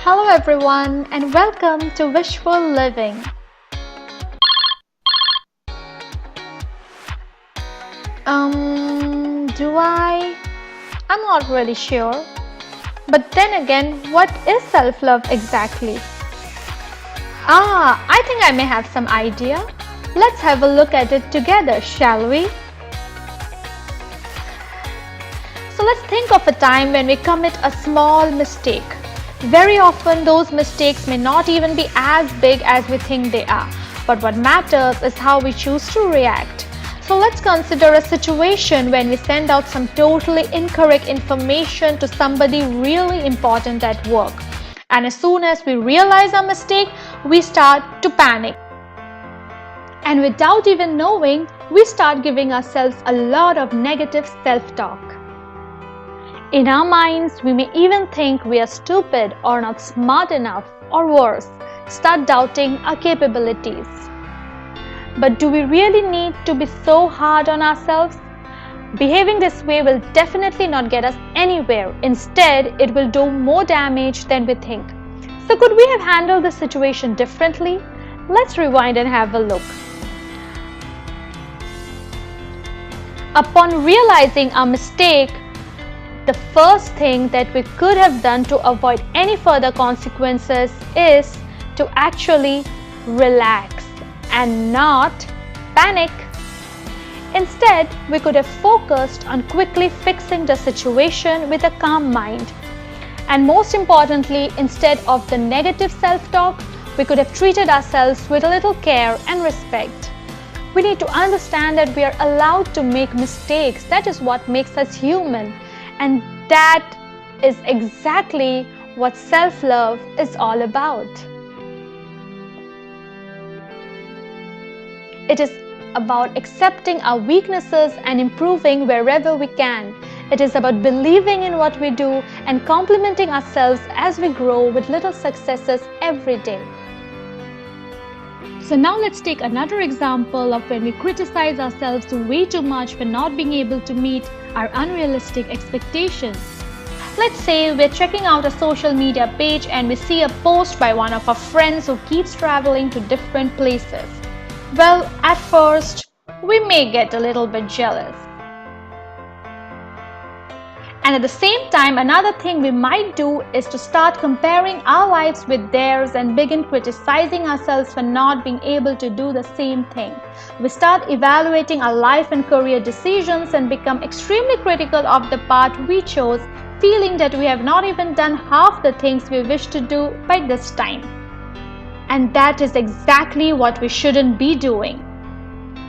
Hello everyone and welcome to Wishful Living. I'm not really sure. But then again, what is self-love exactly? I think I may have some idea. Let's have a look at it together, shall we? So let's think of a time when we commit a small mistake. Very often those mistakes may not even be as big as we think they are, but what matters is how we choose to react. So let's consider a situation when we send out some totally incorrect information to somebody really important at work. And as soon as we realize our mistake, we start to panic. And without even knowing, we start giving ourselves a lot of negative self-talk. In our minds, we may even think we are stupid or not smart enough, or worse, start doubting our capabilities. But do we really need to be so hard on ourselves? Behaving this way will definitely not get us anywhere. Instead, it will do more damage than we think. So could we have handled the situation differently? Let's rewind and have a look. Upon realizing our mistake, the first thing that we could have done to avoid any further consequences is to actually relax and not panic. Instead, we could have focused on quickly fixing the situation with a calm mind. And most importantly, instead of the negative self-talk, we could have treated ourselves with a little care and respect. We need to understand that we are allowed to make mistakes. That is what makes us human. And that is exactly what self-love is all about. It is about accepting our weaknesses and improving wherever we can. It is about believing in what we do and complimenting ourselves as we grow with little successes every day. So now let's take another example of when we criticize ourselves way too much for not being able to meet our unrealistic expectations. Let's say we're checking out a social media page and we see a post by one of our friends who keeps traveling to different places. Well, at first, we may get a little bit jealous. And at the same time, another thing we might do is to start comparing our lives with theirs and begin criticizing ourselves for not being able to do the same thing. We start evaluating our life and career decisions and become extremely critical of the path we chose, feeling that we have not even done half the things we wish to do by this time. And that is exactly what we shouldn't be doing.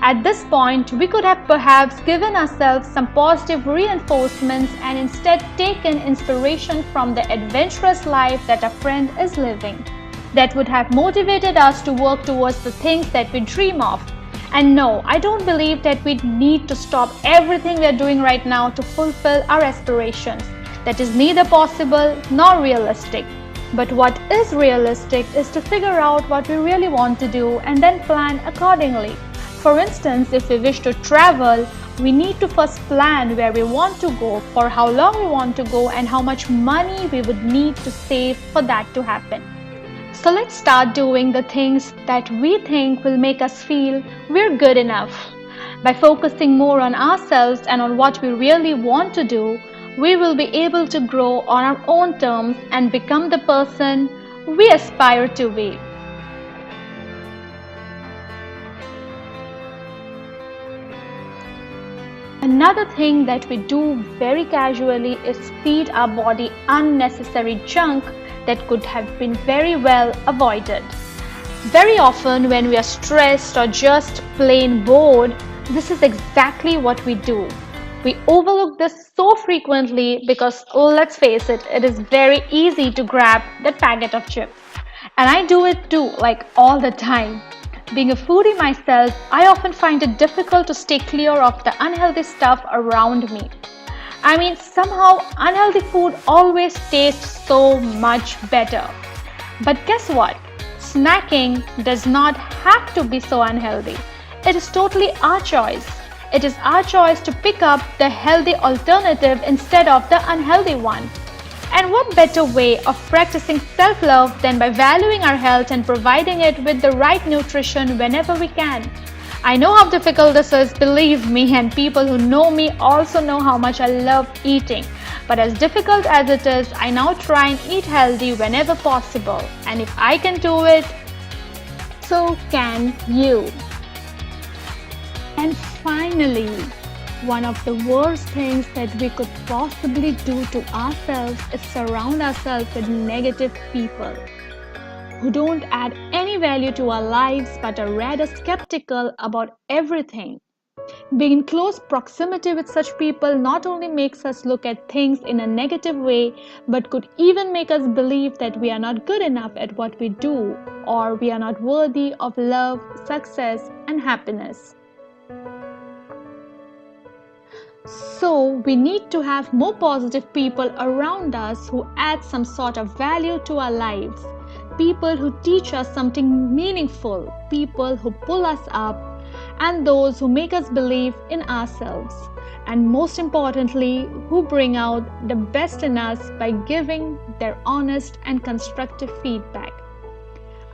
At this point, we could have perhaps given ourselves some positive reinforcements and instead taken inspiration from the adventurous life that a friend is living. That would have motivated us to work towards the things that we dream of. And no, I don't believe that we need to stop everything we are doing right now to fulfill our aspirations. That is neither possible nor realistic. But what is realistic is to figure out what we really want to do and then plan accordingly. For instance, if we wish to travel, we need to first plan where we want to go, for how long we want to go, and how much money we would need to save for that to happen. So let's start doing the things that we think will make us feel we're good enough. By focusing more on ourselves and on what we really want to do, we will be able to grow on our own terms and become the person we aspire to be. Another thing that we do very casually is feed our body unnecessary junk that could have been very well avoided. Very often when we are stressed or just plain bored, this is exactly what we do. We overlook this so frequently because, let's face it, it is very easy to grab that packet of chips. And I do it too, like all the time. Being a foodie myself, I often find it difficult to stay clear of the unhealthy stuff around me. I mean, somehow unhealthy food always tastes so much better. But guess what? Snacking does not have to be so unhealthy. It is totally our choice. It is our choice to pick up the healthy alternative instead of the unhealthy one. And what better way of practicing self-love than by valuing our health and providing it with the right nutrition whenever we can? I know how difficult this is, believe me, and people who know me also know how much I love eating. But as difficult as it is, I now try and eat healthy whenever possible. And if I can do it, so can you. And finally, one of the worst things that we could possibly do to ourselves is surround ourselves with negative people who don't add any value to our lives but are rather skeptical about everything. Being in close proximity with such people not only makes us look at things in a negative way, but could even make us believe that we are not good enough at what we do, or we are not worthy of love, success, and happiness. So, we need to have more positive people around us who add some sort of value to our lives. People who teach us something meaningful, people who pull us up, and those who make us believe in ourselves. And most importantly, who bring out the best in us by giving their honest and constructive feedback.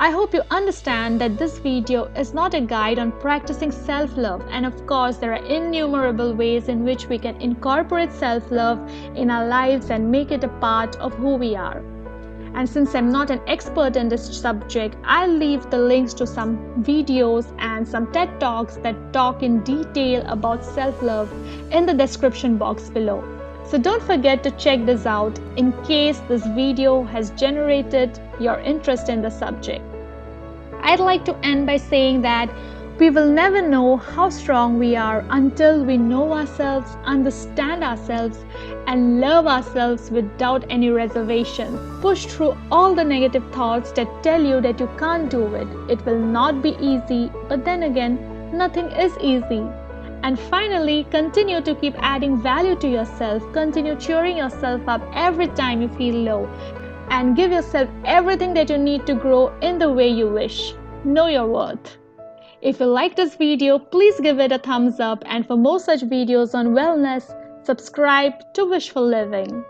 I hope you understand that this video is not a guide on practicing self-love, and of course there are innumerable ways in which we can incorporate self-love in our lives and make it a part of who we are. And since I'm not an expert in this subject, I'll leave the links to some videos and some TED Talks that talk in detail about self-love in the description box below. So don't forget to check this out in case this video has generated your interest in the subject. I'd like to end by saying that we will never know how strong we are until we know ourselves, understand ourselves, and love ourselves without any reservation. Push through all the negative thoughts that tell you that you can't do it. It will not be easy, but then again, nothing is easy. And finally, continue to keep adding value to yourself. Continue cheering yourself up every time you feel low. And give yourself everything that you need to grow in the way you wish. Know your worth. If you like this video, please give it a thumbs up, and for more such videos on wellness, subscribe to Wishful Living.